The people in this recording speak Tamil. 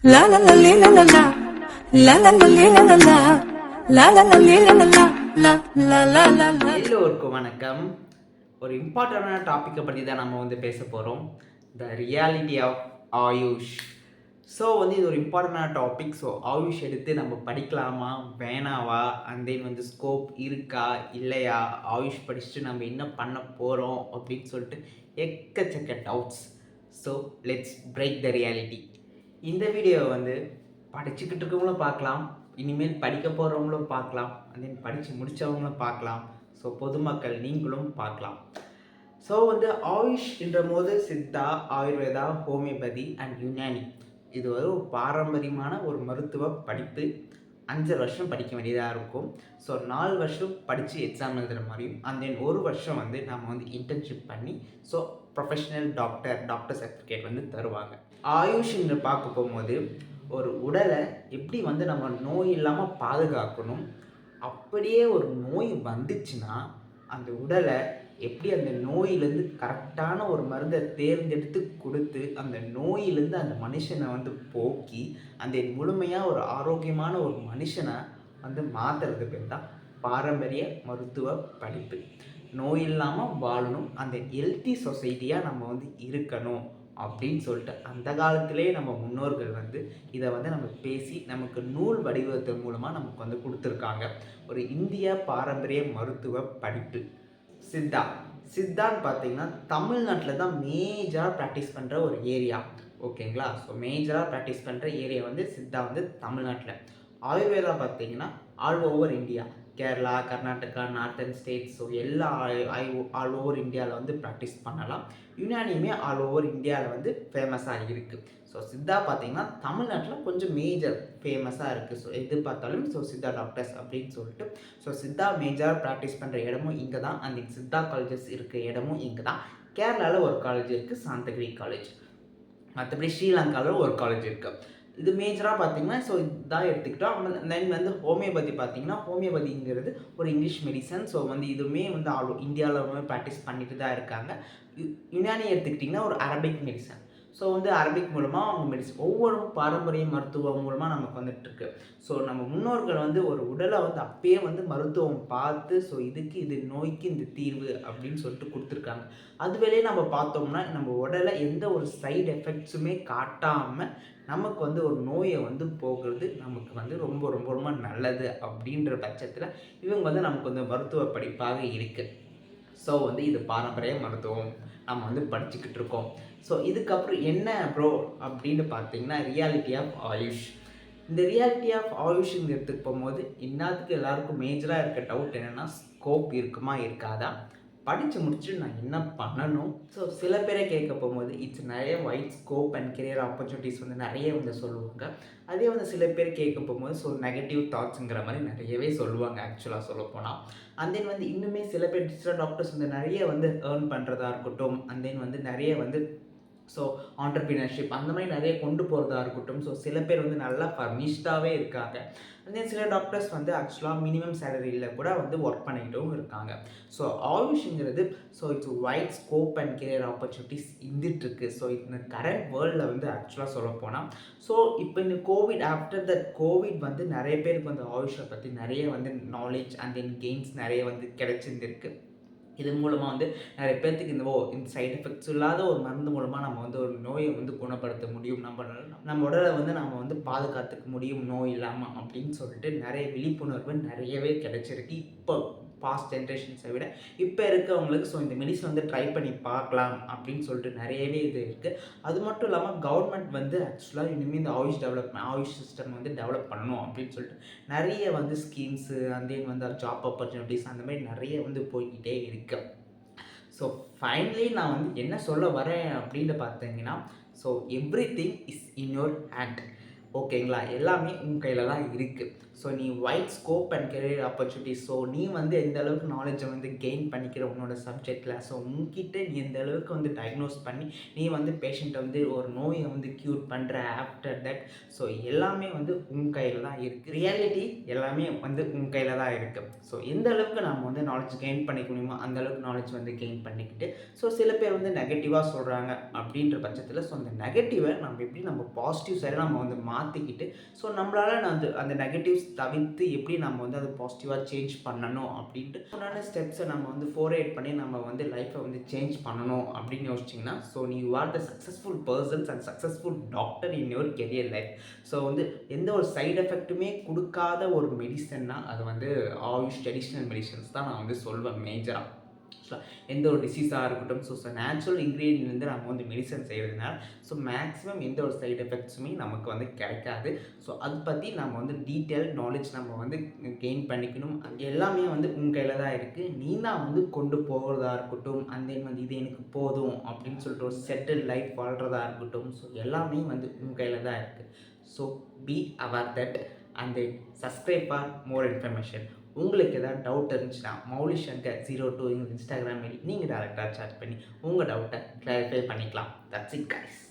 La la la li la la la la la la li la la la la la la li la la la la la la la la. எல்லோருக்கும் வணக்கம். ஒரு இம்பார்ட்டண்டான டாப்பிக்கை பற்றி தான் நம்ம பேச போகிறோம். The reality of Ayush. So இது ஒரு இம்பார்ட்டண்டான டாபிக். ஸோ ஆயுஷ் எடுத்து நம்ம படிக்கலாமா வேணாவா, அண்ட் தென் ஸ்கோப் இருக்கா இல்லையா, ஆயுஷ் படிச்சுட்டு நம்ம என்ன பண்ண போகிறோம் அப்படின்னு சொல்லிட்டு எக்கச்சக்க doubts. So let's break the reality. இந்த வீடியோவை படிச்சுக்கிட்டு இருக்கவங்களும் பார்க்கலாம், இனிமேல் படிக்க போகிறவங்களும் பார்க்கலாம், அண்ட் தென் படித்து முடித்தவங்களும் பார்க்கலாம். ஸோ பொதுமக்கள் நீங்களும் பார்க்கலாம். ஸோ ஆயுஷ் என்ற போது சித்தா, ஆயுர்வேதா, ஹோமியோபதி அண்ட் யுனானி இது ஒரு பாரம்பரியமான ஒரு மருத்துவ படிப்பு. 5 வருஷம் படிக்க வேண்டியதாக இருக்கும். ஸோ 4 வருஷம் படித்து எக்ஸாம் எழுதுகிற மாதிரியும், அண்ட் தென் 1 வருஷம் நம்ம இன்டர்ன்ஷிப் பண்ணி ஸோ ப்ரொஃபஷனல் டாக்டர் சர்டிஃபிகேட் தருவாங்க. ஆயுஷ் என்று பார்க்க போகும்போது ஒரு உடலை எப்படி நம்ம நோய் இல்லாமல் பாதுகாக்கணும், அப்படியே ஒரு நோய் வந்துச்சுன்னா அந்த உடலை எப்படி அந்த நோயிலேருந்து கரெக்டான ஒரு மருந்தை தேர்ந்தெடுத்து கொடுத்து அந்த நோயிலேருந்து அந்த மனுஷனை போக்கி அந்த முழுமையாக ஒரு ஆரோக்கியமான ஒரு மனுஷனை மாற்றுறது பேர் தான் பாரம்பரிய மருத்துவ படிப்பு. நோய் இல்லாமல் வாழணும், அந்த ஹெல்த்தி சொசைட்டியாக நம்ம இருக்கணும் அப்படின்னு சொல்லிட்டு அந்த காலத்திலே நம்ம முன்னோர்கள் இதை நம்ம பேசி நமக்கு நூல் வடிவத்தின் மூலமாக நமக்கு கொடுத்துருக்காங்க. ஒரு இந்திய பாரம்பரிய மருத்துவ படிப்பு. சித்தான்னு பார்த்தீங்கன்னா தமிழ்நாட்டில் தான் மேஜராக ப்ராக்டிஸ் பண்ணுற ஒரு ஏரியா. ஓகேங்களா? ஸோ மேஜராக ப்ராக்டிஸ் பண்ணுற ஏரியா சித்தா தமிழ்நாட்டில். ஆயுர்வேதா பார்த்தீங்கன்னா all over India, Kerala, Karnataka, northern states, so எல்லா ஆல் ஓவர் இந்தியாவில் ப்ராக்டிஸ் பண்ணலாம். யுனானியுமே ஆல் ஓவர் இந்தியாவில் ஃபேமஸாக இருக்குது. ஸோ சித்தா பார்த்திங்கன்னா தமிழ்நாட்டில் கொஞ்சம் மேஜர் ஃபேமஸாக இருக்குது. ஸோ எது பார்த்தாலும் ஸோ சித்தா டாக்டர்ஸ் அப்படின்னு சொல்லிட்டு ஸோ சித்தா மேஜராக ப்ராக்டிஸ் பண்ணுற இடமும் இங்கே தான். அந்த சித்தா காலேஜஸ் இருக்கிற இடமும் இங்கே தான். கேரளாவில் ஒரு காலேஜ் இருக்குது, சாந்தகிரி காலேஜ். மற்றபடி ஸ்ரீலங்காவில் ஒரு காலேஜ் இருக்குது. இது மேஜராக பார்த்தீங்கன்னா ஸோ இதான் எடுத்துக்கிட்டோம். தென் ஹோமியோபதி பார்த்தீங்கன்னா ஹோமியோபதிங்கிறது ஒரு இங்கிலீஷ் மெடிசன். ஸோ இதுவுமே இந்தியாவில் ப்ராக்டிஸ் பண்ணிட்டு தான் இருக்காங்க. யுனானி எடுத்துக்கிட்டிங்கன்னா ஒரு அரபிக் மெடிசன். ஸோ அரபிக் மூலமாக அவங்க மெடிசன் ஒவ்வொரு பாரம்பரிய மருத்துவம் மூலமாக நமக்கு வந்துட்டுருக்கு. ஸோ நம்ம முன்னோர்கள் ஒரு உடலை அப்பயே மருத்துவம் பார்த்து ஸோ இதுக்கு இது நோய்க்கு இந்த தீர்வு அப்படின்னு சொல்லிட்டு கொடுத்துருக்காங்க. அதுவேளே நம்ம பார்த்தோம்னா நம்ம உடலை எந்த ஒரு சைடு எஃபெக்ட்ஸுமே காட்டாமல் நமக்கு ஒரு நோயை போகிறது நமக்கு ரொம்ப ரொம்ப ரொம்ப நல்லது அப்படின்ற பட்சத்தில் இவங்க நமக்கு மருத்துவ படிப்பாக இருக்குது. ஸோ இது பாரம்பரிய மருத்துவம் நம்ம படிச்சுக்கிட்டு இருக்கோம். ஸோ இதுக்கப்புறம் என்ன ப்ரோ அப்படின்னு பார்த்தீங்கன்னா ரியாலிட்டி ஆஃப் ஆயுஷ். இந்த ரியாலிட்டி ஆஃப் ஆயுஷ்ங்கிறதுக்கு போகும்போது எல்லாத்துக்கும் எல்லாருக்கும் மேஜராக இருக்க டவுட் என்னென்னா ஸ்கோப் இருக்குமா இருக்காதா, படித்து முடிச்சுட்டு நான் என்ன பண்ணணும். ஸோ சில பேரை கேட்க போகும்போது இட்ஸ் நிறைய wide scope and career opportunities நிறைய சொல்லுவாங்க. அதே சில பேர் கேட்க போகும்போது ஸோ நெகட்டிவ் தாட்ஸுங்கிற மாதிரி நிறையவே சொல்லுவாங்க ஆக்சுவலாக சொல்லப்போனால். அண்ட் தென் இன்னுமே சில பேர் டிஜிட்டல் டாக்டர்ஸ் நிறைய ஏர்ன் பண்ணுறதா இருக்கட்டும், அண்ட் தென் நிறைய ஸோ ஆண்டர்பிரினர்ஷிப் அந்த மாதிரி நிறைய கொண்டு போகிறதா இருக்கட்டும். ஸோ சில பேர் நல்லா ஃபர்னிஷ்டாகவே இருக்காங்க. அண்ட் தென் சில டாக்டர்ஸ் ஆக்சுவலாக மினிமம் சேலரியில் கூட ஒர்க் பண்ணிக்கிட்டும் இருக்காங்க. ஸோ ஆயுஷ்ங்கிறது so it's wide scope and career opportunities இருந்துகிட்ருக்கு. ஸோ இந்த கரண்ட் வேர்ல்டில் ஆக்சுவலாக சொல்லப்போனால் ஸோ இப்போ இந்த கோவிட் ஆஃப்டர் தட் கோவிட் நிறைய பேருக்கு ஆயுஷை பற்றி நிறைய நாலேஜ் அண்ட் தென் கெயின்ஸ் நிறைய கிடைச்சிருந்துருக்கு. இதன் மூலமாக நிறைய பேர்த்துக்கு இந்த சைடு எஃபெக்ட்ஸ் இல்லாத ஒரு மருந்து மூலமாக நம்ம ஒரு நோயை குணப்படுத்த முடியும், நம்ம உடலை நம்ம பாதுகாத்துக்க முடியும் நோய் இல்லாமல் அப்படின்னு சொல்லிட்டு நிறைய விழிப்புணர்வு நிறையவே கிடைச்சிருக்கு. இப்போ பாஸ்ட் ஜென்ரேஷன்ஸை விட இப்போ இருக்கவங்களுக்கு ஸோ இந்த மெடிசன் ட்ரை பண்ணி பார்க்கலாம் அப்படின்னு சொல்லிட்டு நிறையவே இது இருக்குது. அது மட்டும் இல்லாமல் கவர்மெண்ட் ஆக்சுவலாக இனிமேல் இந்த ஆயுஷ் சிஸ்டம் டெவலப் பண்ணணும் அப்படின்னு சொல்லிட்டு நிறைய schemes and then job opportunities அந்த மாதிரி நிறைய போய்கிட்டே இருக்கு. ஸோ ஃபைனலி நான் என்ன சொல்ல வரேன் அப்படின்னு பார்த்தீங்கன்னா so everything is in your hand. ஓகேங்களா? எல்லாமே உங்கள் கையில் தான் இருக்குது. ஸோ நீ wide scope and career opportunities. So நீ வந்து எந்த அளவுக்கு நாலேஜை வந்து கெயின் பண்ணிக்கிற உன்னோட சப்ஜெக்டில். ஸோ உங்ககிட்ட நீ எந்த அளவுக்கு வந்து டயக்னோஸ் பண்ணி நீ வந்து பேஷண்ட்டை வந்து ஒரு நோயை வந்து க்யூர் பண்ணுற ஆஃப்டர் தட். ஸோ எல்லாமே வந்து உன் கையில் தான் இருக்குது. ரியாலிட்டி எல்லாமே வந்து உன் கையில் தான் இருக்குது. ஸோ எந்த அளவுக்கு நம்ம வந்து நாலேஜ் கெயின் பண்ணிக்க முடியுமோ அந்த அளவுக்கு நாலேஜ் வந்து கெயின் பண்ணிக்கிட்டு, ஸோ சில பேர் வந்து நெகட்டிவாக சொல்கிறாங்க அப்படின்ற பட்சத்தில், ஸோ அந்த நெகட்டிவை நம்ம எப்படி நம்ம பாசிட்டிவ் சைடாக நம்ம வந்து மாற்றிக்கிட்டு, ஸோ நம்மளால் அந்த நெகட்டிவ்ஸ் தவிர்த்து எப்படி நம்ம வந்து அதை பாசிட்டிவாக சேஞ்ச் பண்ணணும் அப்படின்ட்டு உண்டான ஸ்டெப்ஸை நம்ம வந்து ஃபோர்வேட் பண்ணி நம்ம வந்து லைஃப்பை வந்து சேஞ்ச் பண்ணணும் அப்படின்னு யோசிச்சிங்கன்னா, ஸோ நீ you are the successful persons and successful doctor in your career life. So வந்து எந்த ஒரு சைடு எஃபெக்ட்டுமே கொடுக்காத ஒரு மெடிசன்னா அது வந்து ஆயுஷ் ட்ரெடிஷ்னல் மெடிசன்ஸ் தான் நான் வந்து சொல்வேன் மேஜராக. ஸோ எந்த ஒரு டிசீஸாக இருக்கட்டும், ஸோ நேச்சுரல் இன்க்ரீடியன்ட் வந்து நம்ம வந்து மெடிசன் செய்கிறதுனால ஸோ மேக்ஸிமம் எந்த ஒரு சைடு எஃபெக்ட்ஸுமே நமக்கு வந்து கிடைக்காது. ஸோ அதை பற்றி நம்ம வந்து டீட்டெயில் நாலேஜ் நம்ம வந்து கெயின் பண்ணிக்கணும். அது எல்லாமே வந்து உங்கள் கையில் தான் இருக்குது. நீ தான் வந்து கொண்டு போகிறதா இருக்கட்டும், அண்ட் தென் வந்து இது எனக்கு போதும் அப்படின்னு சொல்லிட்டு ஒரு செட்டில் லைஃப் வாழ்கிறதா இருக்கட்டும், ஸோ எல்லாமே வந்து உங்கள் கையில் தான் இருக்குது. So be aware that and then subscribe for more information. உங்களுக்கு எதாவது டவுட் இருந்துச்சுன்னா maulishankar02 இன்ஸ்டாகிராம் ஐடி நீங்கள் டேரெக்டாக சாட் பண்ணி உங்கள் டவுட்டை கிளாரிஃபை பண்ணிக்கலாம். That's it guys.